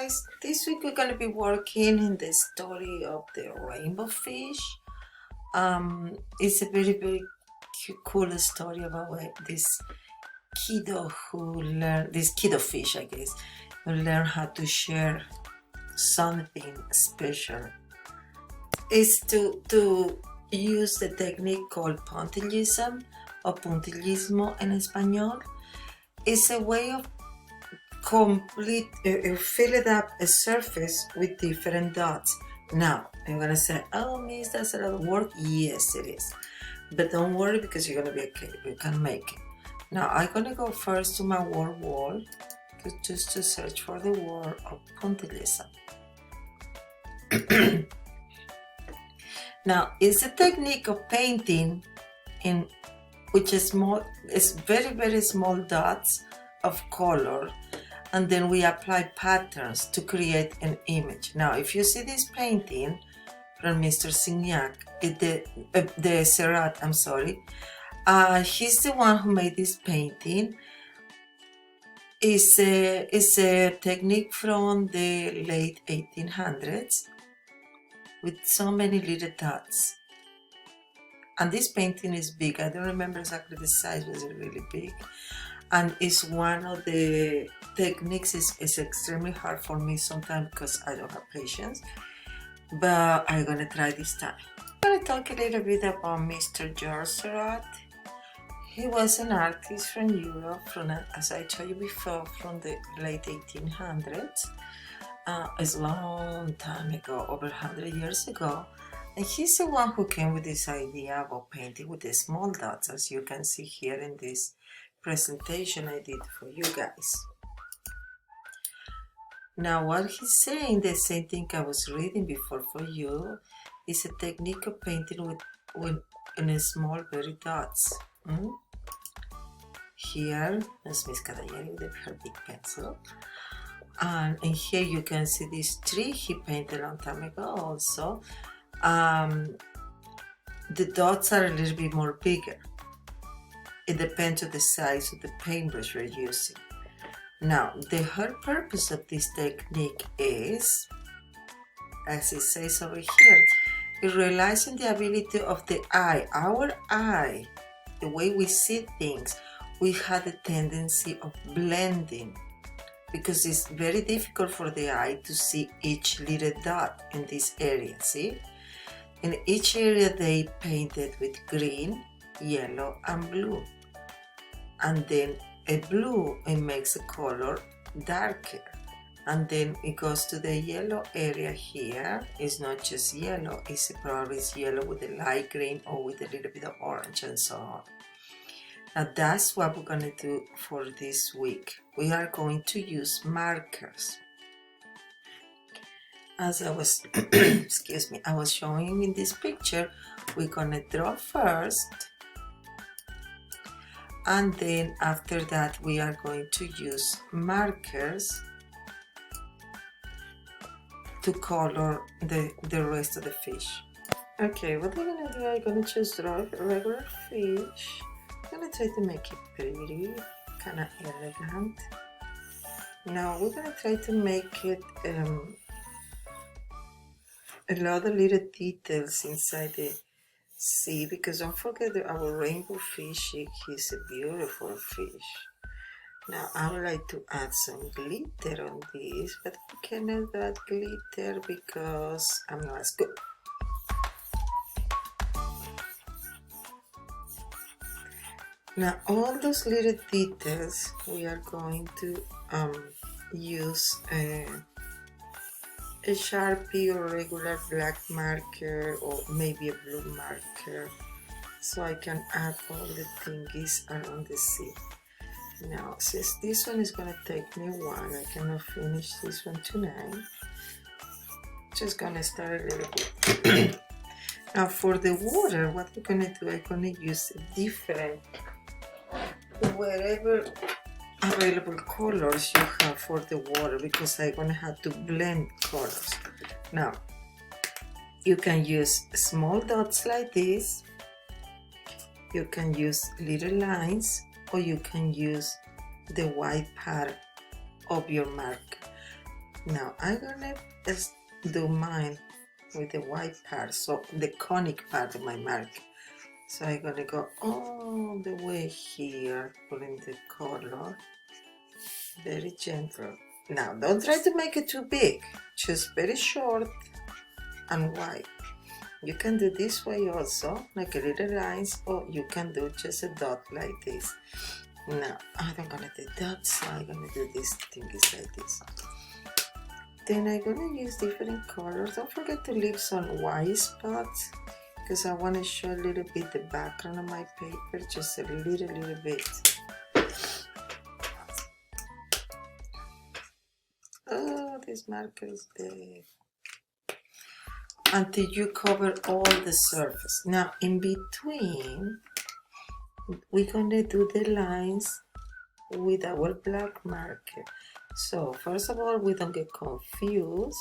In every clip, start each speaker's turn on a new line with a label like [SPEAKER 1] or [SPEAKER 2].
[SPEAKER 1] guys, this week we're going to be working in the story of the rainbow fish. It's a very cool story about this this kiddo fish, I guess, who learn how to share something special. Is to use the technique called puntillism or puntillismo en español. It's a way of fill it up a surface with different dots. Now I'm gonna say, oh miss, that's a lot of work. Yes it is, but don't worry because you're gonna be okay. You can make it. Now I'm gonna go first to my word wall just to search for the word of puntillism. Now it's a technique of painting in which is very small dots of color, and then we apply patterns to create an image. Now if you see this painting from Mr. Signac, the Serrat, I'm sorry, he's the one who made this painting. It's a technique from the late 1800s with so many little dots. And this painting is big. I don't remember exactly the size, but it's really big. And it's one of the techniques is extremely hard for me sometimes because I don't have patience. But I'm gonna try this time. I'm gonna talk a little bit about Mr. Georges Seurat. He was an artist from Europe, as I told you before, from the late 1800s. It's a long time ago, over 100 years ago. And he's the one who came with this idea about painting with the small dots, as you can see here in this presentation I did for you guys. Now what he's saying, the same thing I was reading before for you, is a technique of painting with in a small very dots. Here is Miss Cadalleri with her big pencil. And here you can see this tree he painted a long time ago also. The dots are a little bit more bigger. It depends on the size of the paintbrush you're using. Now, the whole purpose of this technique is, as it says over here, it relies on the ability of the eye. Our eye, the way we see things, we have a tendency of blending because it's very difficult for the eye to see each little dot in this area, see? In each area they painted with green, yellow and blue. And then a blue, it makes the color darker. And then it goes to the yellow area here. It's not just yellow, it's probably yellow with a light green or with a little bit of orange and so on. Now that's what we're going to do for this week. We are going to use markers. As I was, excuse me, I was showing you in this picture, we're going to draw first. And then after that, we are going to use markers to color the rest of the fish. Okay, what I'm going to do, I'm going to just draw a regular fish. I'm going to try to make it pretty, kind of elegant. Now we're going to try to make it a lot of little details inside the sea, because don't forget that our rainbow fish, he's a beautiful fish. Now I would like to add some glitter on this, but I cannot add glitter because I'm not as good. Now all those little details we are going to use a Sharpie or regular black marker or maybe a blue marker, so I can add all the thingies around the sea. Now since this one is going to take me a while, I cannot finish this one tonight. Just gonna start a little bit. Now for the water, what we're going to do, I'm going to use different, wherever available colors you have for the water, because I'm going to have to blend colors. Now you can use small dots like this, you can use little lines, or you can use the white part of your marker. Now I'm gonna just do mine with the white part, so the conic part of my mark. So I'm gonna go all the way here, putting the color very gentle. Now don't try to make it too big, just very short and white. You can do this way also, like a little lines, or you can do just a dot like this. Now I'm gonna do dots, so I'm gonna do these things like this. Then I'm gonna use different colors. Don't forget to leave some white spots because I want to show a little bit the background of my paper, just a little bit. Oh, this marker is dead. Until you cover all the surface. Now in between, we're gonna do the lines with our black marker. So first of all, we don't get confused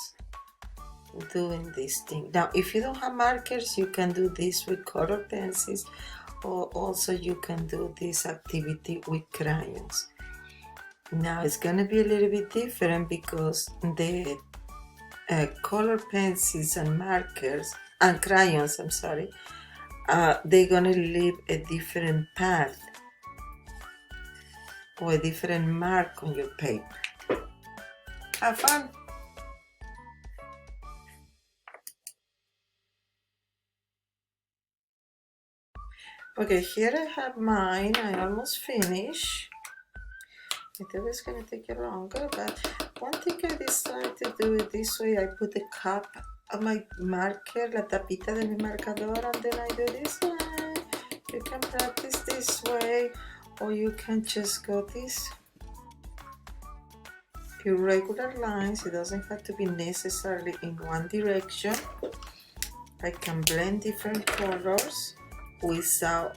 [SPEAKER 1] doing this thing. Now if you don't have markers, you can do this with color pencils, or also you can do this activity with crayons. Now it's gonna be a little bit different because the color pencils and markers and crayons, I'm sorry, they're gonna leave a different path or a different mark on your paper. Have fun! Okay, here I have mine. I almost finished. I thought it's gonna take you longer, but one thing I decided to do it this way. I put the cup of my marker, la tapita de mi marcador, and then I do this way. You can practice this way, or you can just go this irregular lines. It doesn't have to be necessarily in one direction. I can blend different colors without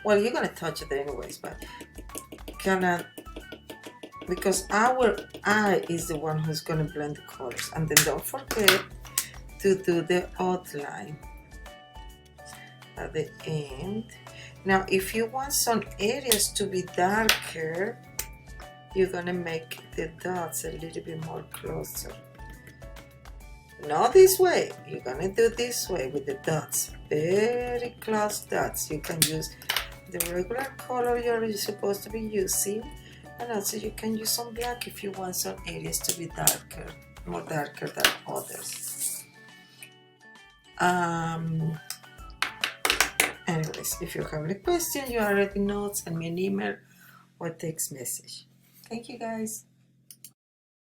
[SPEAKER 1] well, you're gonna touch it anyways, but because our eye is the one who's gonna blend the colors. And then don't forget to do the outline at the end. Now if you want some areas to be darker, you're gonna make the dots a little bit more closer. Not this way, you're gonna do this way with the dots, very close dots. You can use the regular color you're supposed to be using, and also you can use some black if you want some areas to be darker, more darker than others. Anyways, if you have any question, you already know, send me an email or text message. Thank you guys.